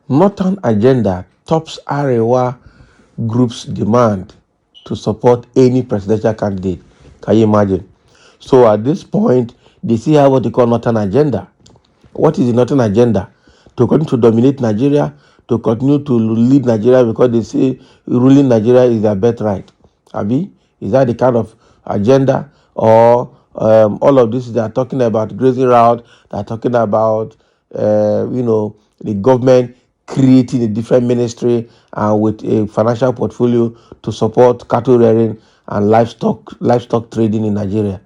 Northern agenda tops Arewa group's demand to support any presidential candidate. Can you imagine? So at this point, they still have what they call Northern agenda. What is the Northern agenda? To continue to dominate Nigeria, to continue to lead Nigeria because they say ruling Nigeria is their birthright. Abi, is that the kind of agenda? Or all of this they are talking about grazing route, they are talking about the government creating a different ministry and with a financial portfolio to support cattle rearing and livestock trading in Nigeria.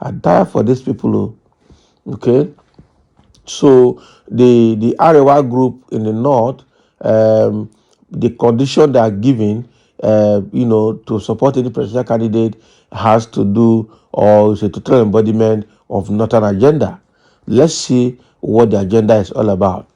I die for these people. Okay. So the Arewa group in the north, the condition they are giving, to support any presidential candidate has to do or is a total embodiment of Northern agenda. Let's see what the agenda is all about.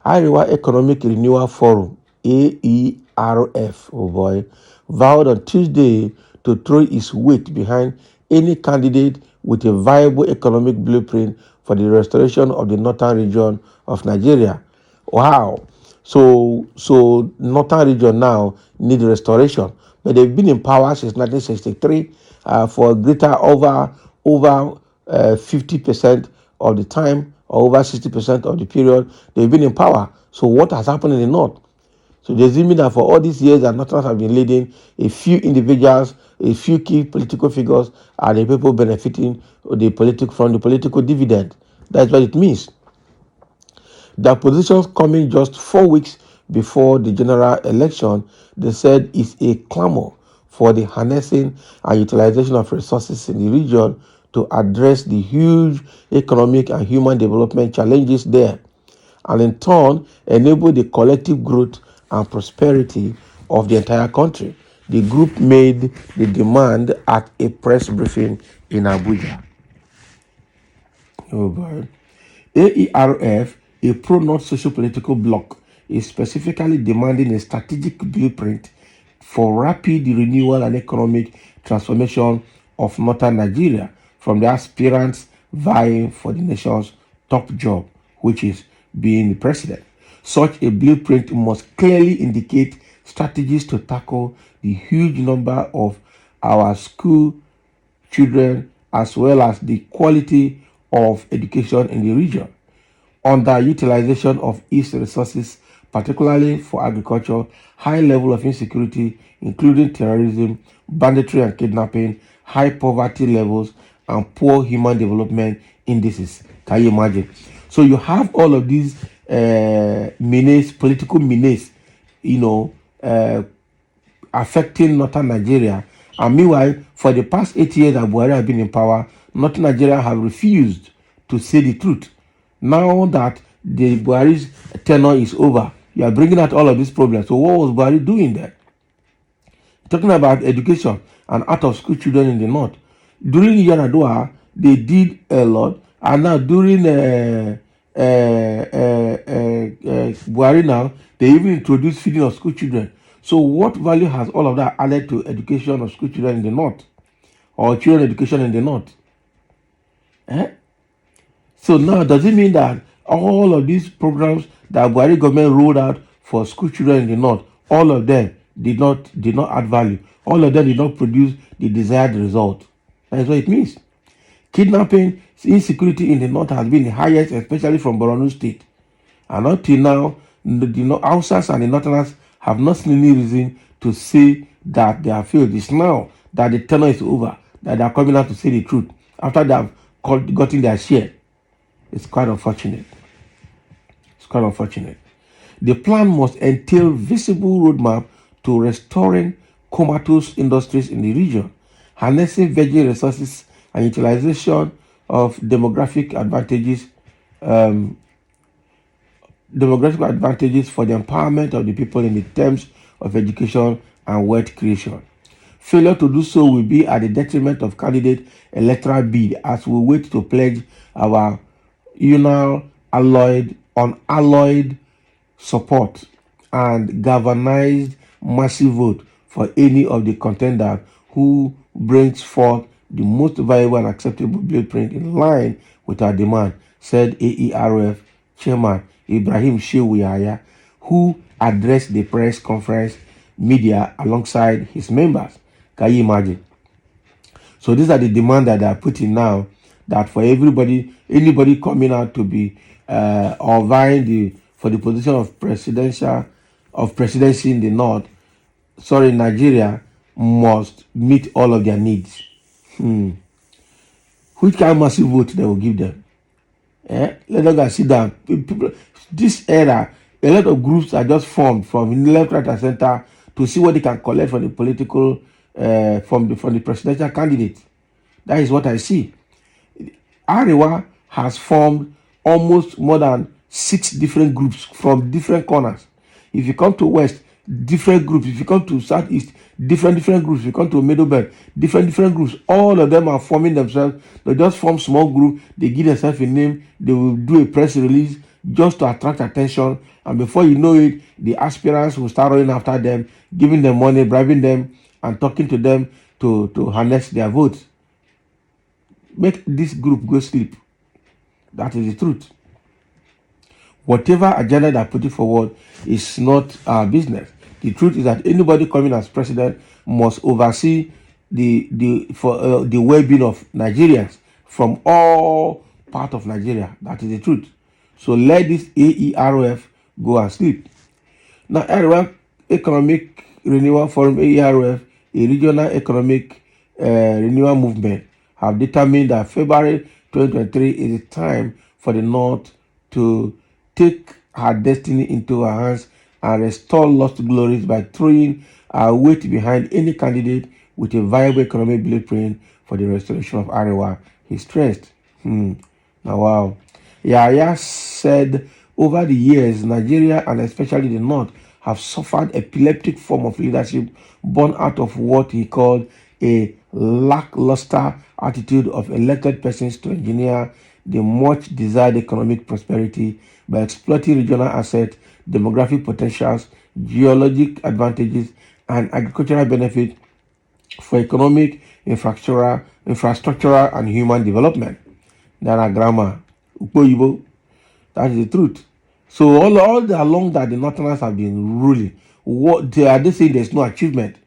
Arewa Economic Renewal Forum, AERF, oh boy, vowed on Tuesday to throw its weight behind any candidate with a viable economic blueprint for the restoration of the northern region of Nigeria. Wow. So northern region now need restoration, but they've been in power since 1963 for greater over 50% of the time, or over 60% of the period they've been in power. So what has happened in the north? So does it mean that for all these years that Northerners have been leading, a few individuals, a few key political figures are the people benefiting from the political dividend? That's what it means. Their positions coming just 4 weeks before the general election, they said is a clamor for the harnessing and utilization of resources in the region to address the huge economic and human development challenges there, and in turn enable the collective growth and prosperity of the entire country. The group made the demand at a press briefing in Abuja. Oh boy. AERF, a pro-North socio-political bloc, is specifically demanding a strategic blueprint for rapid renewal and economic transformation of northern Nigeria from the aspirants vying for the nation's top job, which is being the president. Such a blueprint must clearly indicate strategies to tackle the huge number of our school children as well as the quality of education in the region. Underutilization of its resources, particularly for agriculture, high level of insecurity, including terrorism, banditry and kidnapping, high poverty levels, and poor human development indices. Can you imagine? So you have all of these political menace, affecting northern Nigeria. And meanwhile, for the past 8 years that Buhari has been in power, northern Nigeria have refused to say the truth. Now that the Buhari's tenure is over, you are bringing out all of these problems. So what was Buhari doing there? Talking about education and out-of-school children in the north. During Yar'Adua, they did a lot. And now during Buhari now, they even introduced feeding of school children. So what value has all of that added to education of school children in the north? Or children education in the north? So now does it mean that all of these programs that Buhari government rolled out for school children in the north, all of them did not add value? All of them did not produce the desired result. That's what it means. Kidnapping, insecurity in the north has been the highest, especially from Borno State. And until now, the Hausas and the Northerners have not seen any reason to say that they have failed. It's now that the tenure is over, that they are coming out to say the truth after they have gotten their share. It's quite unfortunate. The plan must entail visible roadmap to restoring comatose industries in the region, harnessing virgin resources and utilization of demographic advantages for the empowerment of the people in the terms of education and wealth creation. Failure to do so will be at the detriment of candidate electoral bid as we wait to pledge our unalloyed support and galvanized massive vote for any of the contenders who brings forth the most viable and acceptable blueprint in line with our demand, said AERF Chairman Ibrahim Shehu Yahya, who addressed the press conference media alongside his members. Can you imagine? So these are the demands that they are putting now, that for everybody, anybody coming out to be or vying for the position of presidency in the north, sorry, Nigeria, must meet all of their needs. Which kind of massive vote they will give them? Let them go sit down. People, this era, a lot of groups are just formed from left, right, and center to see what they can collect from the political, from the presidential candidate. That is what I see. Arewa has formed almost more than 6 different groups from different corners. If you come to West, different groups. If you come to Southeast, different groups. If you come to Middle Belt, different groups. All of them are forming themselves. They just form small group. They give themselves a name. They will do a press release just to attract attention. And before you know it, the aspirants will start running after them, giving them money, bribing them, and talking to them to harness their votes. Make this group go sleep. That is the truth. Whatever agenda they're putting forward is not our business. The truth is that anybody coming as president must oversee the well-being of Nigerians from all part of Nigeria. That is the truth. So let this AEROF go and sleep. Now, Arewa Economic Renewal Forum, AEROF, a regional economic renewal movement, have determined that February 2023 is the time for the North to take her destiny into her hands and restore lost glories by throwing our weight behind any candidate with a viable economic blueprint for the restoration of Arewa, he stressed. Now, wow. Yahya said over the years, Nigeria and especially the North have suffered epileptic form of leadership born out of what he called a lackluster attitude of elected persons to engineer the much desired economic prosperity by exploiting regional assets, demographic potentials, geologic advantages, and agricultural benefits for economic, infrastructural, and human development. That are grammar. Upoyibo. That is the truth. So all along that the Northerners have been ruling, what they saying there's no achievement?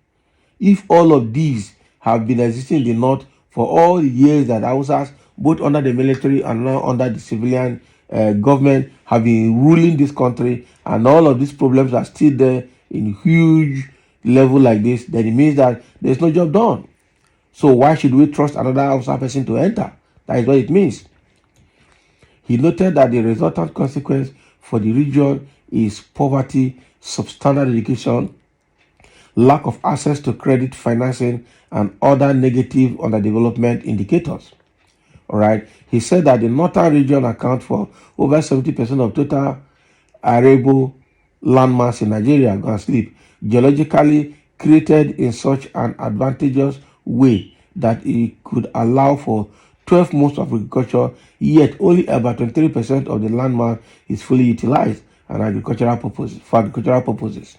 If all of these have been existing in the North for all the years that Hausas, both under the military and now under the civilian government, have been ruling this country, and all of these problems are still there in huge level like this, then it means that there's no job done. So why should we trust another Hausa person to enter? That is what it means. He noted that the resultant consequence for the region is poverty, substandard education, lack of access to credit financing, and other negative underdevelopment indicators. All right. He said that the northern region accounts for over 70% of total arable landmass in Nigeria, go and sleep, geologically created in such an advantageous way that it could allow for 12 months of agriculture, yet only about 23% of the landmass is fully utilized and for agricultural purposes.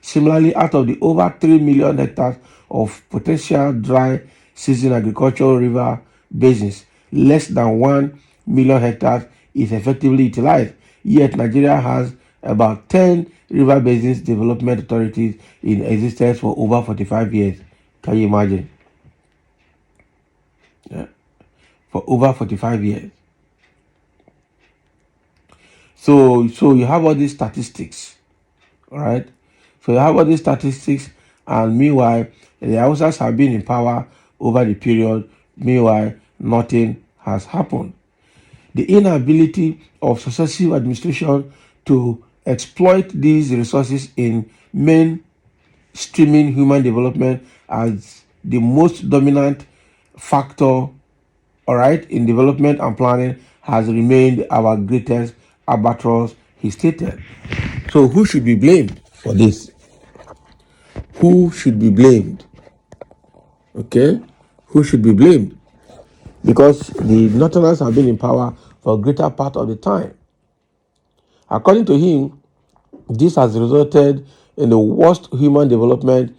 Similarly, out of the over 3 million hectares of potential dry season agricultural river basins, less than 1 million hectares is effectively utilized. Yet Nigeria has about 10 river basins development authorities in existence for over 45 years. Can you imagine? Yeah. For over 45 years. So you have all these statistics, all right? So you have all these statistics, and meanwhile, the Hausas have been in power over the period. Meanwhile, nothing has happened. The inability of successive administration to exploit these resources in mainstreaming human development as the most dominant factor, all right, in development and planning has remained our greatest albatross, he stated. So who should be blamed for this? Who should be blamed? Okay? Who should be blamed? Because the Northerners have been in power for a greater part of the time. According to him, this has resulted in the worst human development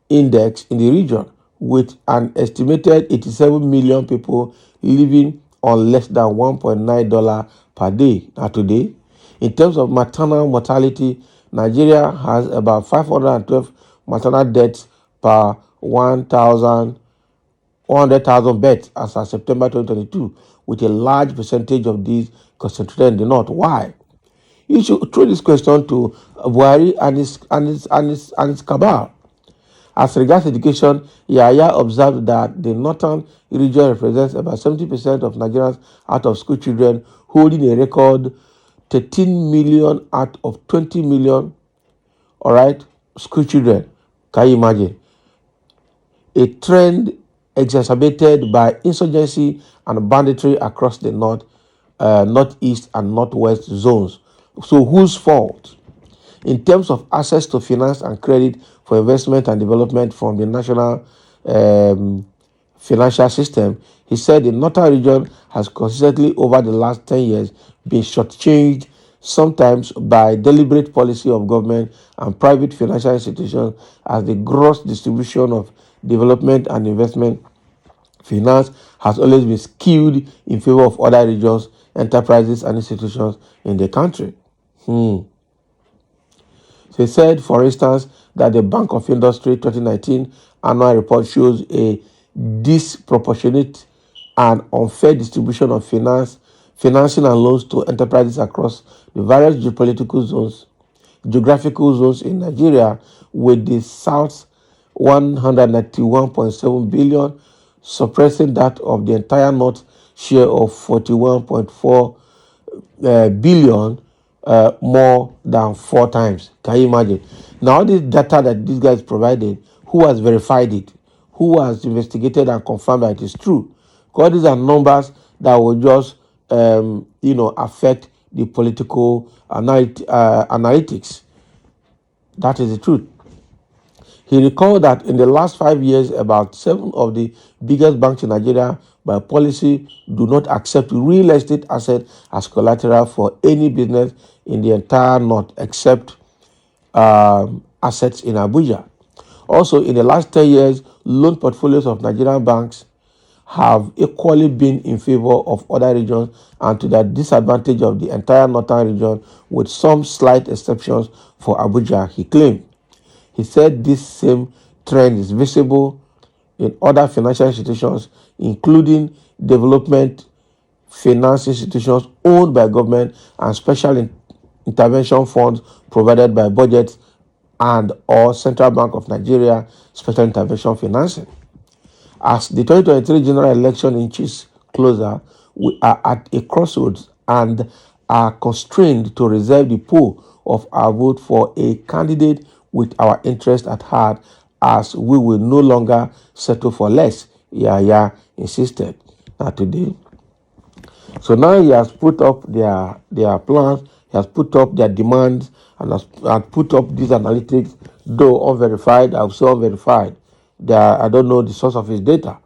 index in the region, with an estimated 87 million people living on less than $1.9 per day. Now today, in terms of maternal mortality, Nigeria has about 512 maternal deaths per 100,000 beds as of September 2022, with a large percentage of these concentrated in the north. Why? You should throw this question to Buhari and his cabal. As regards education, Yahya observed that the northern region represents about 70% of Nigerians out of school children, holding a record 13 million out of 20 million, all right, school children. Can you imagine? A trend exacerbated by insurgency and banditry across the northeast and northwest zones. So whose fault? In terms of access to finance and credit for investment and development from the national financial system, he said the northern region has consistently over the last 10 years been shortchanged, sometimes by deliberate policy of government and private financial institutions, as the gross distribution of development and investment finance has always been skewed in favor of other regions, enterprises, and institutions in the country. They said, for instance, that the Bank of Industry 2019 annual report shows a disproportionate and unfair distribution of financing and loans to enterprises across the various geographical zones in Nigeria, with the South 191.7 billion suppressing that of the entire North share of 41.4 billion, more than 4 times. Can you imagine? Now, this data that these guys provided, who has verified it? Who has investigated and confirmed that it is true? Because these are numbers that will just, affect the political analytics. That is the truth. He recalled that in the last 5 years, about 7 of the biggest banks in Nigeria, by policy, do not accept real estate assets as collateral for any business in the entire North, except assets in Abuja. Also, in the last 10 years, loan portfolios of Nigerian banks have equally been in favor of other regions and to the disadvantage of the entire northern region, with some slight exceptions for Abuja, he claimed. He said this same trend is visible in other financial institutions, including development finance institutions owned by government and special intervention funds provided by budgets and or Central Bank of Nigeria special intervention financing. As the 2023 general election inches closer, we are at a crossroads and are constrained to reserve the pool of our vote for a candidate with our interest at heart, as we will no longer settle for less, Yahya insisted. Now today, so now he has put up their plans, he has put up their demands, and has put up these analytics, though unverified, I would say unverified. I don't know the source of his data.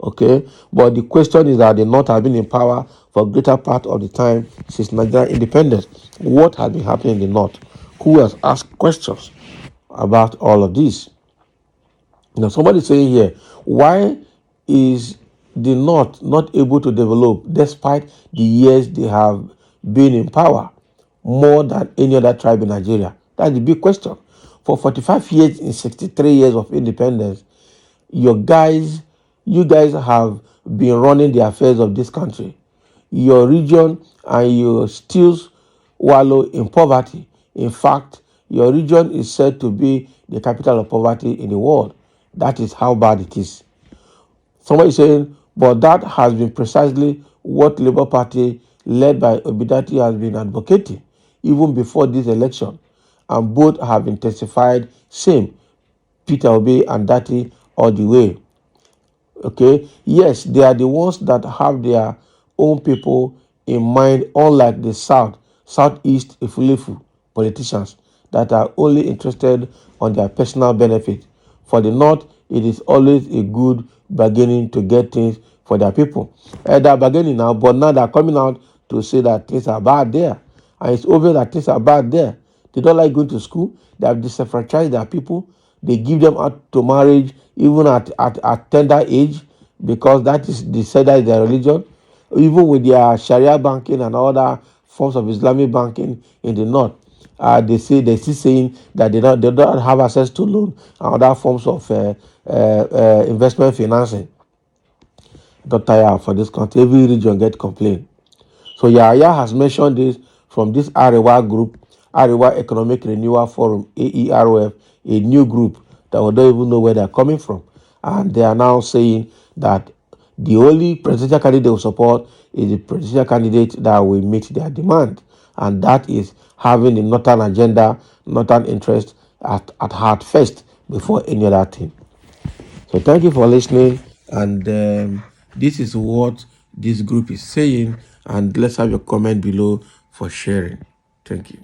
Okay, but the question is that the North have been in power for a greater part of the time since Nigerian independence. What has been happening in the North? Who has asked questions about all of this? Now, somebody saying here, why is the North not able to develop despite the years they have been in power more than any other tribe in Nigeria? That's the big question. For 45 years in 63 years of independence, you guys have been running the affairs of this country. Your region, and you still wallow in poverty. In fact, your region is said to be the capital of poverty in the world. That is how bad it is. Somebody is saying, but that has been precisely what Labour Party led by Obidati has been advocating even before this election, and both have intensified same, Peter Obi and Dati all the way. Okay, yes, they are the ones that have their own people in mind, unlike the southeast Ifulefu politicians that are only interested on their personal benefit. For the North, it is always a good bargaining to get things for their people. They are bargaining now, but now they are coming out to say that things are bad there. And it's obvious that things are bad there. They don't like going to school. They have disenfranchised their people. They give them out to marriage even at tender age, because that is they said that is their religion, even with their Sharia banking and other forms of Islamic banking in the north. They still saying that they don't have access to loan and other forms of investment financing. Don't tire for this country. Every region get complaint. So Yahya has mentioned this from this Arewa group, Arewa Economic Renewal Forum, AEROF, a new group that we don't even know where they're coming from. And they are now saying that the only presidential candidate they will support is the presidential candidate that will meet their demand. And that is having the northern agenda, northern interest at heart first before any other thing. So thank you for listening. And this is what this group is saying. And let's have your comment below for sharing. Thank you.